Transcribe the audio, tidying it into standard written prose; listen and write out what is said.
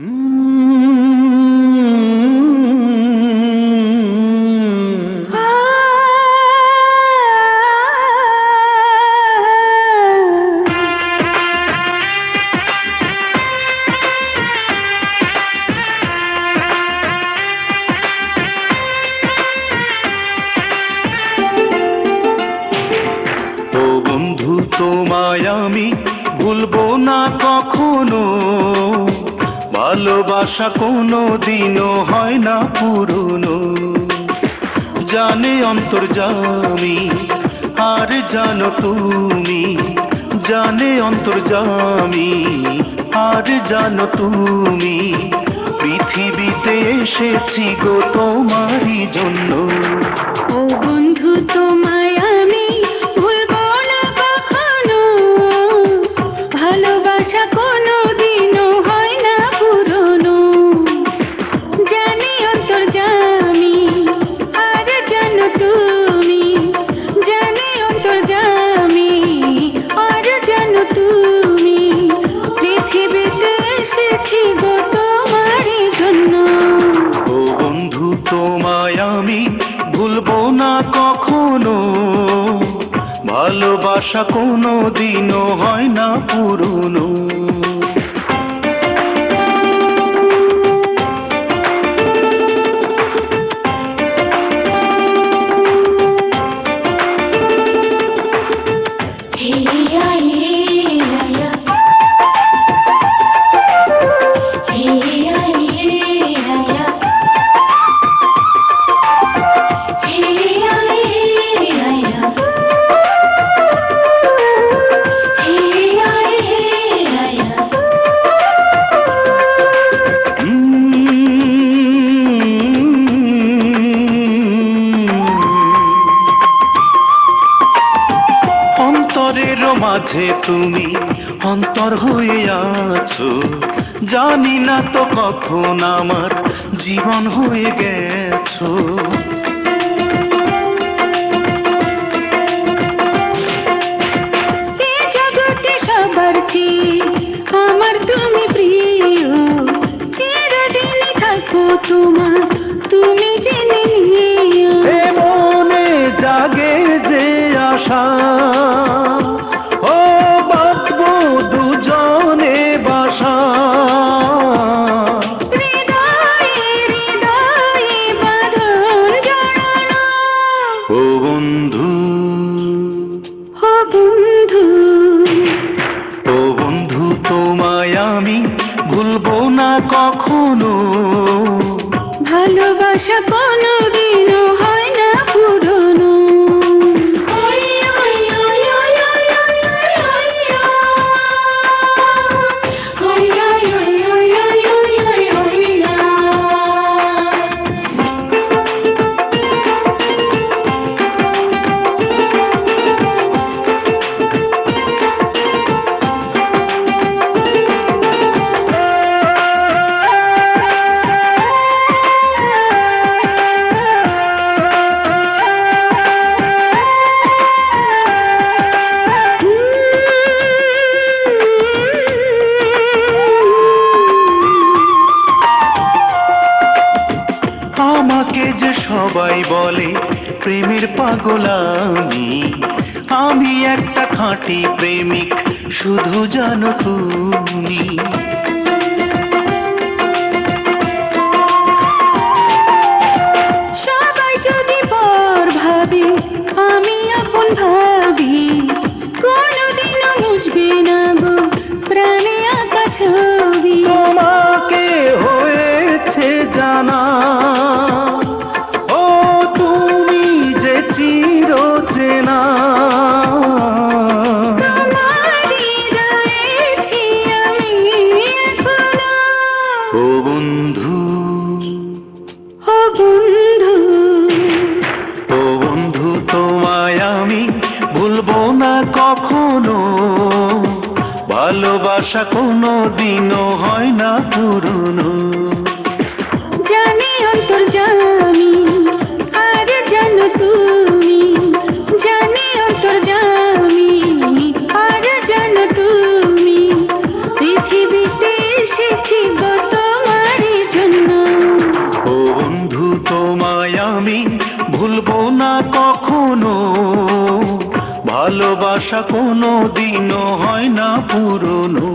বন্ধু তোমায় আমি ভুলবো না কখনো, ভালোবাসা কোনো দিনও হয় না পুরনো। জানে অন্তর্যামী আর জানো তুমি, জানে অন্তর্যামী আর জানো তুমি, পৃথিবীতে এসেছি গো তোমারই জন্য। ও বন্ধু তোমায় আমি ভুলবো না কখনো, ভালোবাসা কোনো দিনও হয় না পুরনো। জানি অন্তর্যামী আর জানো তুমি, জানি অন্তর্যামী আর জানো তুমি, পৃথিবীতে এসেছি গো তোমারই জন্য। ও বন্ধু তোমায় আমি ভুলবো না কখনো, ভালোবাসা কোনো দিনও হয় না পুরনো। অন্তরের মাঝে তুমি অন্তর হয়ে আছো, জানি না তো কখন আমার জীবন হয়ে গেছো। এই জগতে সবার চেয়ে আমার তুমি প্রিয়, চিরদিনই থাকো তোমার তুমি জেনে নিও। এ মনে জাগে যে আশা, ও বাঁধবো দুজনে বাসা। হৃদয়ে হৃদয়ে বাঁধন জড়ানো। ও বন্ধু, ও বন্ধু, ও বন্ধু তোমায় আমি ভুলবো না কখনো, ভালোবাসা কোনো দিনও হয় না পুরনো। আমাকে যে সবাই বলে প্রেমের পাগল আমি, আমি একটা খাঁটি প্রেমিক শুধু জানো তুমি। সবাই যদি পর ভাবে আমি আপন ভাবি, কোনোদিনও মুছবে না গো প্রাণে আঁকা ছবি। তোমাকে হয়েছে জানা, ও তুমি যে চির চেনা। তোমারই রয়েছি আমি এখনো। ও বন্ধু, ও বন্ধু, ও বন্ধু তোমায় আমি ভুলবো না কখনো, ভালোবাসা কোনো দিনও হয় না পুরনো। জানি অন্তর্যামী আর জানো তুমি, জানি অন্তর্যামী আর জানো তুমি, পৃথিবীতে এসেছি গো। বন্ধু তোমায় আমি ভুলবো না কখনো, ভালোবাসা কোনো দিনও হয় না পুরনো।